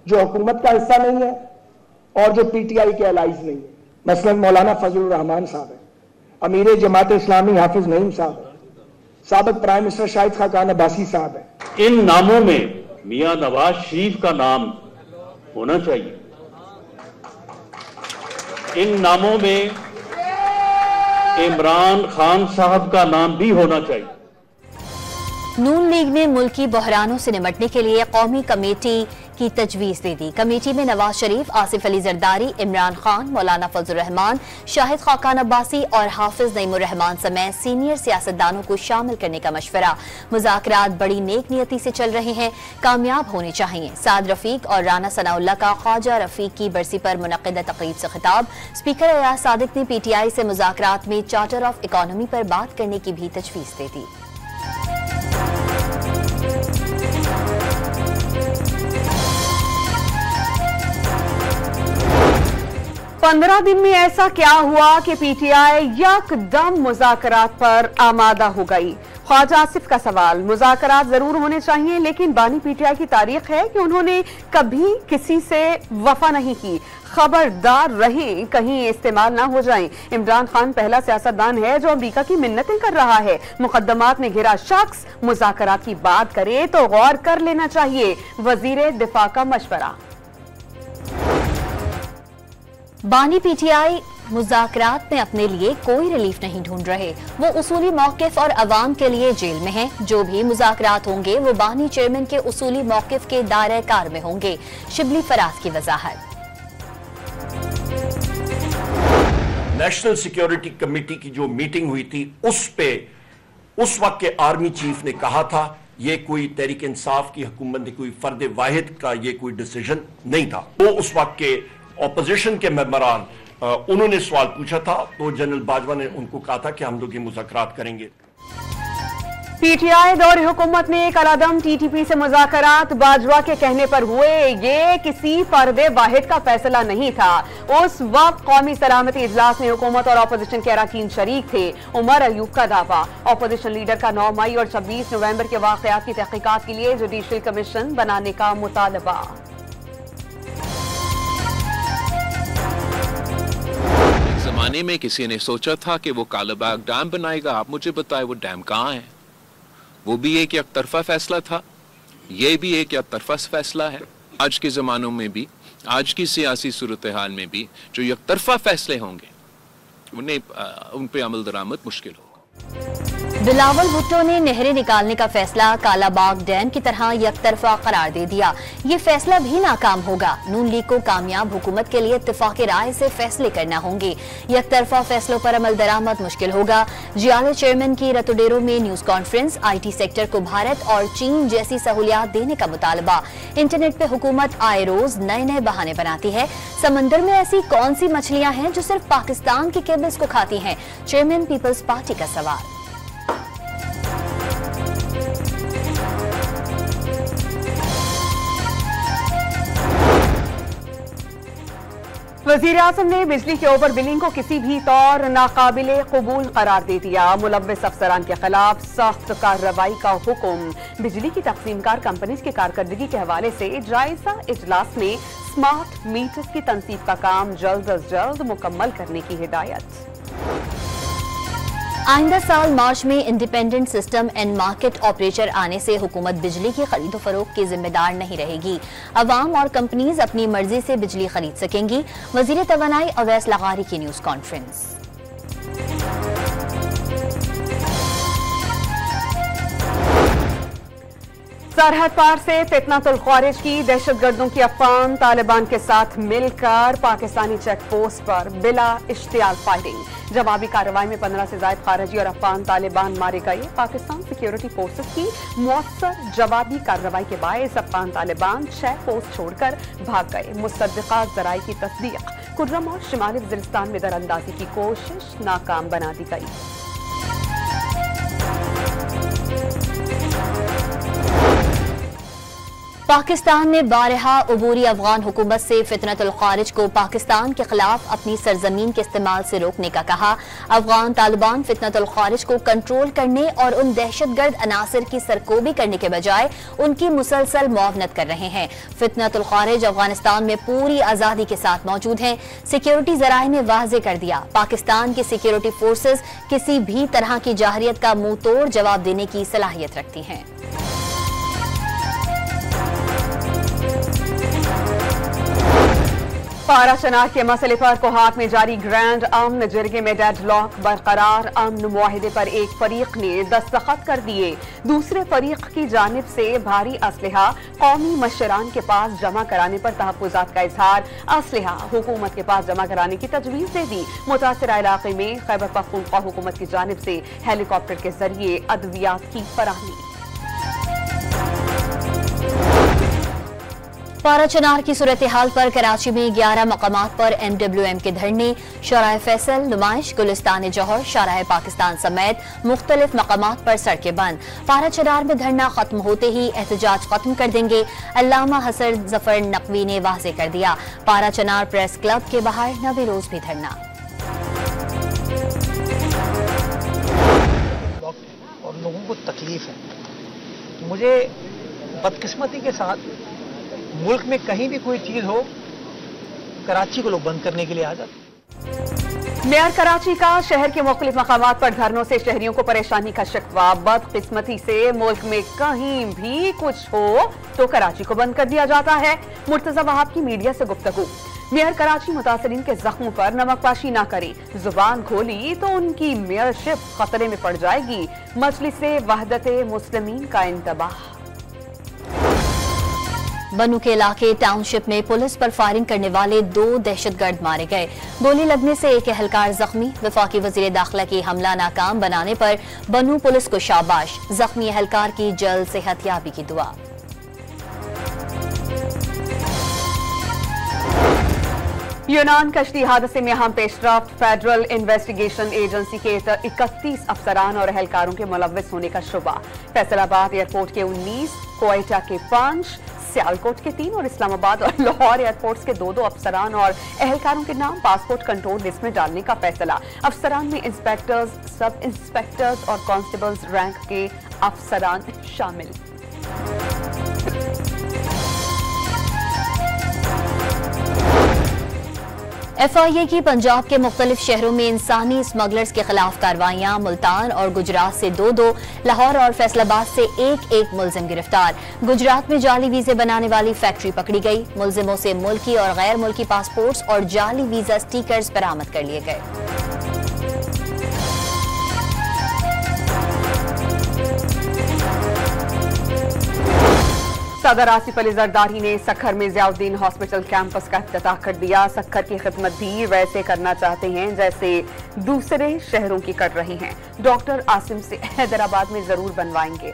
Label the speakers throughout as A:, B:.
A: जो हुकूमत का हिस्सा नहीं है और जो पीटीआई के अलाइज नहीं है। मसलन मौलाना फजलुर रहमान साहब है, अमीर जमात इस्लामी हाफिज नईम साहब है, साबिक प्राइम मिनिस्टर शाहिद खाकान अब्बासी साहब है।
B: इन नामों में मियां नवाज शरीफ का नाम होना चाहिए। इन नामों में इमरान खान साहब का नाम भी होना चाहिए।
C: नून लीग ने मुल्की बहरानों से निपटने के लिए कौमी कमेटी की तजवीज दे दी। कमेटी में नवाज शरीफ, आसिफ अली जरदारी, इमरान खान, मौलाना फजलुर रहमान, शाहिद खाकान अब्बासी और हाफिज नईमुर रहमान समेत सीनियर सियासतदानों को शामिल करने का मशवरा। मुज़ाकरात बड़ी नेक नियति से चल रहे हैं, कामयाब होने चाहिए। साद रफीक और राना सनाउल्लाह का ख्वाजा रफीक की बरसी पर मुनक़िदा तक़रीब से खिताब। स्पीकर अयाज सादिक ने पीटीआई से मुज़ाकरात में चार्टर ऑफ इकॉनमी पर बात करने की भी तजवीज़ दे दी।
D: पंद्रह दिन में ऐसा क्या हुआ कि पीटीआई यकदम मुज़ाकरात पर आमादा हो गई? ख्वाजा आसिफ का सवाल। मुज़ाकरात जरूर होने चाहिए, लेकिन बानी पीटीआई की तारीख है कि उन्होंने कभी किसी से वफा नहीं की। खबरदार रहें, कहीं इस्तेमाल ना हो जाएं। इमरान खान पहला सियासतदान है जो अमेरिका की मिन्नतें कर रहा है। मुकद्दमात में घिरा शख्स मुज़ाकरात की बात करे तो गौर कर लेना चाहिए। वजीर दिफा का मशवरा।
C: बानी पीटीआई मुज़ाकरात में अपने लिए कोई रिलीफ नहीं ढूंढ रहे। वो उसूली मौक़िफ़ और अवाम के लिए जेल में हैं। जो भी मुज़ाकरात होंगे वो बानी चेयरमैन के उसूली मौक़िफ़ के दायरे कार में होंगे। शिबली फराज की वजाहत।
E: नेशनल सिक्योरिटी कमेटी की जो मीटिंग हुई थी उस पे उस वक्त के आर्मी चीफ ने कहा था ये कोई तहरीक इंसाफ की हुकूमत ने कोई फर्द वाहिद का ये कोई डिसीजन नहीं था। वो उस वक्त के ऑपोजिशन के मेंबरान उन्होंने सवाल पूछा था तो जनरल बाजवा ने उनको कहा था कि हम लोग ये मुज़ाकरात करेंगे।
D: पीटीआई दौर हुकूमत ने कलादम टीटीपी से मुज़ाकरात बाजवा के कहने पर हुए। ये किसी फर्दे वाहिद का फैसला नहीं था। उस वक्त कौमी सलामती इजलास में हुकूमत और अपोजिशन के अरकान शरीक थे। उमर अयूब का दावा। अपोजिशन लीडर का 9 मई और 26 नवंबर के वाक़यात की तहकीकात के लिए जुडिशल कमीशन बनाने का मुतालबा।
F: जमाने में किसी ने सोचा था कि वो कालाबाग डैम बनाएगा। आप मुझे बताएं वो डैम कहाँ है? वो भी एक तरफा फैसला था, ये भी एक तरफा फैसला है। आज के ज़मानों में भी, आज की सियासी सूरत हाल में भी जो एक तरफा फैसले होंगे उन पे अमल दरामद मुश्किल होगा।
C: बिलावल भुट्टो ने नहरें निकालने का फैसला कालाबाग डैम की तरह यकतरफा करार दे दिया। ये फैसला भी नाकाम होगा। नून लीग को कामयाब हुकूमत के लिए इत्तेफाक राय से फैसले करना होंगे। यकतरफा फैसलों पर अमल दरामद मुश्किल होगा। जियाले चेयरमैन की रतोडेरो में न्यूज कॉन्फ्रेंस। IT सेक्टर को भारत और चीन जैसी सहूलियात देने का मुतालबा। इंटरनेट पे हुकूमत आए रोज नए नए बहाने बनाती है। समंदर में ऐसी कौन सी मछलियां हैं जो सिर्फ पाकिस्तान के केबल्स को खाती हैं? चेयरमैन पीपल्स पार्टी का सवाल।
D: वज़ीर आज़म ने बिजली के ओवर बिलिंग को किसी भी तौर नाकाबिले कबूल करार दे दिया। मुलव्विस अफसरान के खिलाफ सख्त कार्रवाई का हुक्म। बिजली की तकसीमकार कंपनीज की कारकर्दगी के हवाले से जायजा इजलास में स्मार्ट मीटर्स की तनसीब का काम जल्द अज जल्द मुकम्मल करने की हिदायत।
C: आइंदा साल मार्च में independent system and market operator आने से हुकूमत बिजली की खरीदो फरोख्त की जिम्मेदार नहीं रहेगी। अवाम और कंपनीज अपनी मर्जी से बिजली खरीद सकेंगी। वजीर तवानाई अवैस लगारी की न्यूज कॉन्फ्रेंस।
D: सरहद पार से फितनातुल ख्वारिज की दहशतगर्दों की अफवाह। तालिबान के साथ मिलकर पाकिस्तानी चेक पोस्ट पर बिला इश्तियाल फायरिंग। जवाबी कार्रवाई में 15 से ज्यादा खारजी और अफगान तालिबान मारे गए। पाकिस्तान सिक्योरिटी फोर्सेस की मुअस्सर जवाबी कार्रवाई के बायस अफगान तालिबान 6 पोस्ट छोड़कर भाग गए। मुसद्दिका जराई की तस्दीक। कुर्रम और शिमाली वज़ीरिस्तान में दरअंदाजी की कोशिश नाकाम बना दी गई।
C: पाकिस्तान ने बारहा अबूरी अफगान हुकूमत से फितनतुल खारिज को पाकिस्तान के खिलाफ अपनी सरजमीन के इस्तेमाल से रोकने का कहा। अफगान तालिबान फितनतुल खारिज को कंट्रोल करने और उन दहशतगर्द अनासर की सरकोबी करने के बजाय उनकी मुसलसल मुआवनत कर रहे हैं। फितनतुल खारिज अफगानिस्तान में पूरी आजादी के साथ मौजूद हैं। सिक्योरिटी जराए ने वाज़े कर दिया, पाकिस्तान की सिक्योरिटी फोर्सेज किसी भी तरह की जाहरियत का मुंह तोड़ जवाब देने की सलाहियत रखती हैं।
D: पारा चनार के मसले पर कोहाट में जारी ग्रैंड अमन जरगे में डेडलॉक बरकरार। अमन मुआहिदे पर एक फरीक ने दस्तखत कर दिए, दूसरे फरीक की जानिब से भारी असलहा कौमी मशरान के पास जमा कराने पर तहफ्फुज़ात का इजहार। असलहा हुकूमत के पास जमा कराने की तजवीज़ दे दी। मुतासिरा इलाके में खैबर पख्तूनख्वा हुकूमत की जानिब से हेलीकॉप्टर के जरिए अद्वियात की फराहमी।
C: पारा चनार की सूरत हाल पर कराची में 11 मकामात पर MWM के धरने, शराय फैसल, नुमाइश, गुलिस्तान जौहर, शराय पाकिस्तान समेत मुख्तलिफ मकामात पर सड़कें बंद। पारा चनार में धरना खत्म होते ही एहतजाज खत्म कर देंगे, अल्लामा हसन जफर नकवी ने वाज़े कर दिया। पारा चनार प्रेस क्लब के बाहर नबी रोज भी धरना।
G: और लोगों को तकलीफ है, मुझे बदकिस्मती के साथ मुल्क में कहीं भी कोई चीज हो, कराची को लोग बंद करने के लिए आ जाते।
D: मेयर कराची का शहर के मुख्तलिफ मकामात पर धरनों से शहरियों को परेशानी का शिकवा। बदकिस्मती से मुल्क में कहीं भी कुछ हो तो कराची को बंद कर दिया जाता है। मुर्तजा वहाब की मीडिया से गुफ्तगू। मेयर कराची मुतासरीन के जख्मों पर नमकपाशी ना करे, जुबान खोली तो उनकी मेयरशिप खतरे में पड़ जाएगी। मजलिस वहदत मुस्लिमीन का इंतबाह।
C: बनू के इलाके टाउनशिप में पुलिस पर फायरिंग करने वाले 2 दहशतगर्द मारे गए। गोली लगने से एक एहलकार जख्मी। वफाकी वजीर दाखिला की हमला नाकाम बनाने पर बनू पुलिस को शाबाश। जख्मी एहलकार की जल्द सेहतयाबी की दुआ।
D: यूनान कश्ती हादसे में अहम पेशरफ्त। फेडरल इन्वेस्टिगेशन एजेंसी के 31 अफसरान और एहलकारों के मुलव्विस होने का शुबा। फैसलाबाद एयरपोर्ट के 19, क्वेटा के 5, सियालकोट के 3 और इस्लामाबाद और लाहौर एयरपोर्ट्स के 2 अफसरान और एहलकारों के नाम पासपोर्ट कंट्रोल लिस्ट में डालने का फैसला। अफसरान में इंस्पेक्टर्स, सब इंस्पेक्टर्स और कांस्टेबल्स रैंक के अफसरान शामिल।
C: FIA की पंजाब के मुख्तलिफ शहरों में इंसानी स्मगलर्स के खिलाफ कार्रवाइयां। मुल्तान और गुजरात से 2-2, लाहौर और फैसलाबाद से 1-1 मुलजिम गिरफ्तार। गुजरात में जाली वीजे बनाने वाली फैक्ट्री पकड़ी गई। मुलजिमों से मुल्की और गैर मुल्की पासपोर्ट्स और जाली वीजा स्टिकर्स बरामद कर लिए गए।
D: सदर आसिफ अली जरदारी ने सखर में ज़ियाउद्दीन हॉस्पिटल कैंपस का इफ्तिताह कर दिया। सखर की खिदमत भी वैसे करना चाहते हैं जैसे दूसरे शहरों की कर रहे हैं। डॉक्टर आसिम से हैदराबाद में जरूर बनवाएंगे।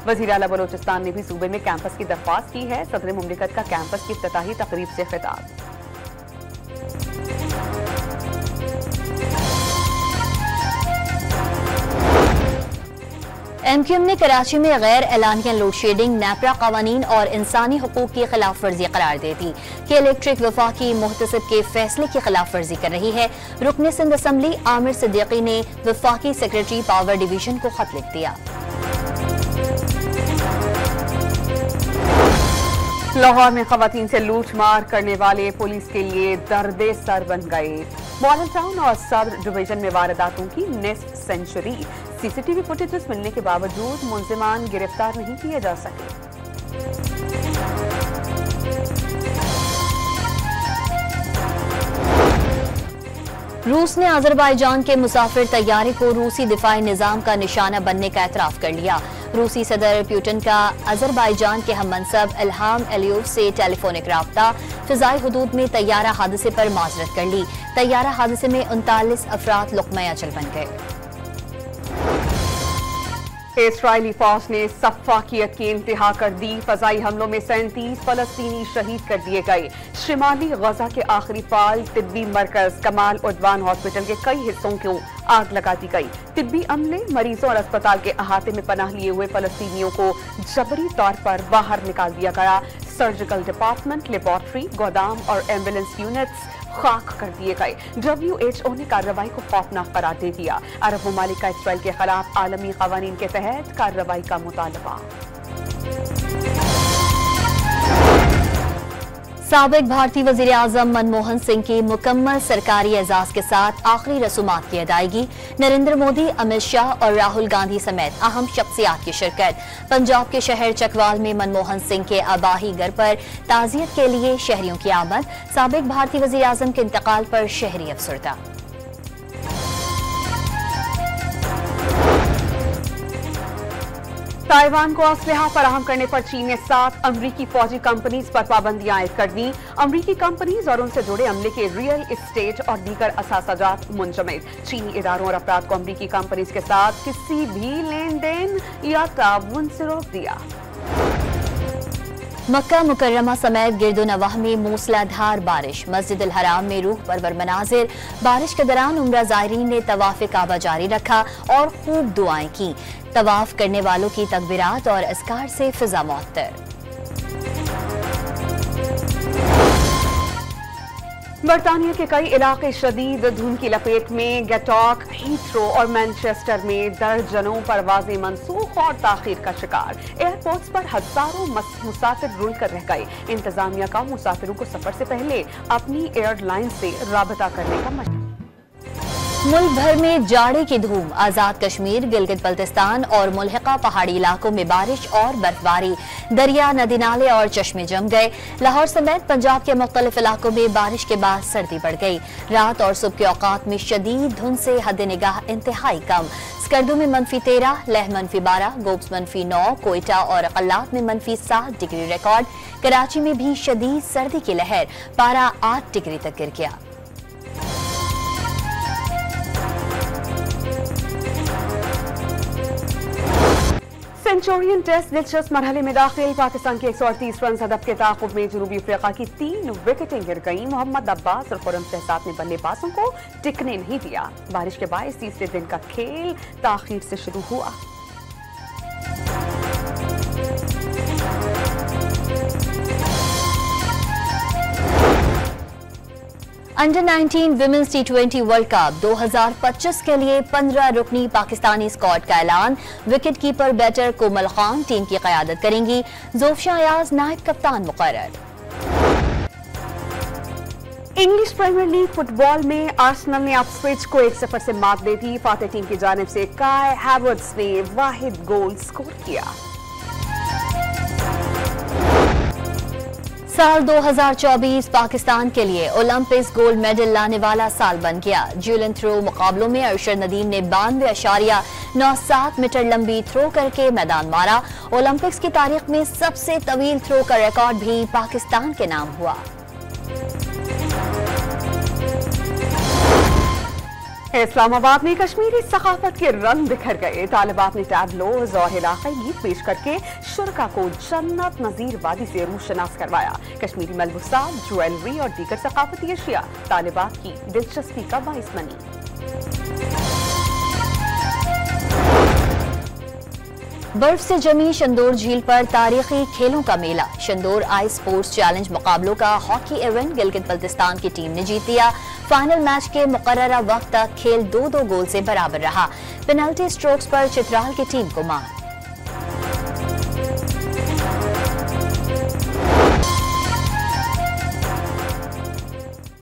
D: वजीर आला बलोचिस्तान ने भी सूबे में कैंपस की दरख्वास्त की है। सदर मुमलिकत का कैंपस की इफ्तिताही तकरीब से खिताब।
C: MQM ने कराची में गैर एलानिया लोड शेडिंग, नेपरा कवानीन और इंसानी हुकूक की खिलाफ वर्जी करार दे दी कि इलेक्ट्रिक वफाकी मुहतसिब के फैसले की खिलाफ वर्जी कर रही है। रुकन सिंध असम्बली आमिर सिद्दीकी ने वफाकी सेक्रेटरी पावर डिवीजन को खत लिख दिया।
D: लाहौर में खवातीन से लूट मार करने वाले पुलिस के लिए दर्दे सर बन गए। मॉडल टाउन और सब डिवीजन में वारदातों की नेक्स्ट सेंचुरी। CCTV फुटेजेस मिलने के बावजूद मुलजिमान गिरफ्तार नहीं किए जा सके।
C: रूस ने अजरबैजान के मुसाफिर तैयारे को रूसी दिफाई निजाम का निशाना बनने का एतराफ कर लिया। रूसी सदर पुतिन का अजरबैजान के हम मनसब इल्हाम अलियोव से टेलीफोनिक राब्ता। फिजाई हुदूद में तैयारा हादसे पर माजरत कर ली। तैयारा हादसे में 39 अफराद लुक़मा अजल बन गए।
D: इस्राएली फौज ने सफ़ाकियत की इंतहा कर दी। फजाई हमलों में 37 फलस्तीनी शहीद कर दिए गए। शिमाली गजा के आखिरी फाल तिब्बी मरकज कमाल उद्वान हॉस्पिटल के कई हिस्सों को आग लगा दी गई। तिब्बी अमले, मरीजों और अस्पताल के अहाते में पनाह लिए हुए फलस्तीनियों को जबरी तौर पर बाहर निकाल दिया गया। सर्जिकल डिपार्टमेंट, लेबॉर्ट्री, गोदाम और एम्बुलेंस यूनिट्स खाक कर दिए गए। WHO ने कार्रवाई को खौफनाक करार दे दिया। अरब ममालिक का इसराइल के खिलाफ आलमी कवानीन के तहत कार्रवाई का मुतालबा।
C: साबिक भारतीय वजीर आजम मनमोहन सिंह की मुकम्मल सरकारी एजाज के साथ आखिरी रसूमात की अदायगी। नरेंद्र मोदी, अमित शाह और राहुल गांधी समेत अहम शख्सियात की शिरकत। पंजाब के शहर चकवाल में मनमोहन सिंह के आबाही घर पर ताजियत के लिए शहरियों की आमद। साबिक भारतीय वजीर आजम के इंतकाल पर शहरी अफसरदा।
D: ताइवान को असलहा फराहम करने पर चीन ने 7 अमरीकी फौजी कंपनीज पर पाबंदियां आयद कर दी। अमरीकी कंपनीज और उनसे जुड़े अमले के रियल एस्टेट और दीगर असासाजात मुंजमद। चीनी इदारों और अफराद को अमरीकी कंपनीज के साथ किसी भी लेन देन या ताउन से रोक दिया।
C: मक्का मुकर्रमा समेत गिरदोनवाह में मूसलाधार बारिश। मस्जिद अल हराम में रूह परवर मनाजिर। बारिश के दौरान उम्रा ज़ायरीन ने तवाफ काबा जारी रखा और खूब दुआएं की। तवाफ करने वालों की तकबीरात और अस्कार से फिजा मुअत्तर।
D: बरतानिया के कई इलाके शदीद धुंध की लपेट में। गैटॉक, हीथ्रो और मैनचेस्टर में दर्जनों परवाजें मनसूख और ताखीर का शिकार। एयरपोर्ट्स पर हजारों मुसाफिर रुल कर रह गए। इंतजामिया का मुसाफिरों को सफर से पहले अपनी एयरलाइन से राबता करने का मशवरा।
C: मुल्क भर में जाड़े की धूम। आजाद कश्मीर, गिलगित बल्तिस्तान और मुल्हिका पहाड़ी इलाकों में बारिश और बर्फबारी। दरिया, नदी नाले और चश्मे जम गए। लाहौर समेत पंजाब के मुख्तलिफ इलाकों में बारिश के बाद सर्दी बढ़ गई। रात और सुबह के औकात में शदीद धुंध से हद निगाह इंतहाई कम। स्कर्दू में -13, लेह -12, गोब्स -9, कोयटा और कल्लात में -7 डिग्री रिकॉर्ड। कराची में भी शदीद सर्दी की लहर, पारा 8 डिग्री तक गिर गया।
D: सेंचुरियन टेस्ट दिलचस्प मरहले में दाखिल। पाकिस्तान के 138 रन हदफ के ताक़ुब में जनूबी अफ्रीका की 3 विकेटें गिर गईं। मोहम्मद अब्बास और खुर्रम शहजाद ने बल्लेबाजों को टिकने नहीं दिया। बारिश के बायस तीसरे दिन का खेल ताखीर से शुरू हुआ।
C: Under 19 women's T20 world cup 2025 के लिए 15 रुकनी पाकिस्तानी स्क्वाड का ऐलान। विकेट कीपर बैटर कोमल खान टीम की क़यादत करेंगी। ज़ोफ़शा अयाज नायब कप्तान मुक़र्रर।
D: इंग्लिश प्रीमियर लीग फुटबॉल में आर्सेनल ने इप्सविच को 1-0 से मात दे दी। फातेह टीम की जानिब से काय हैवर्ट्स ने वाहिद गोल स्कोर किया।
C: साल 2024 पाकिस्तान के लिए ओलंपिक्स गोल्ड मेडल लाने वाला साल बन गया। ज्यूलन थ्रो मुकाबलों में अरशद नदीम ने 92.97 मीटर लंबी थ्रो करके मैदान मारा। ओलंपिक्स की तारीख में सबसे तवील थ्रो का रिकॉर्ड भी पाकिस्तान के नाम हुआ।
D: इस्लामाबाद में कश्मीरी सकाफत के रंग बिखर गए। तालिबात ने टैबलोज और इलाकाई गीत पेश करके शुरका को जन्नत नजीर वादी से रूशनास करवाया। कश्मीरी मलबूसात, ज्वेलरी और दीगर सकाफती अशिया तालिबात की दिलचस्पी का बाइस बनी।
C: बर्फ से जमी शंदोर झील पर तारीखी खेलों का मेला। शंदोर आइस स्पोर्ट्स चैलेंज मुकाबलों का हॉकी इवेंट गिलगित बल्तिस्तान की टीम ने जीत लिया। फाइनल मैच के मुकर्ररा वक्त तक खेल 2-2 गोल से बराबर रहा। पेनल्टी स्ट्रोक्स पर चित्राल की टीम को मात।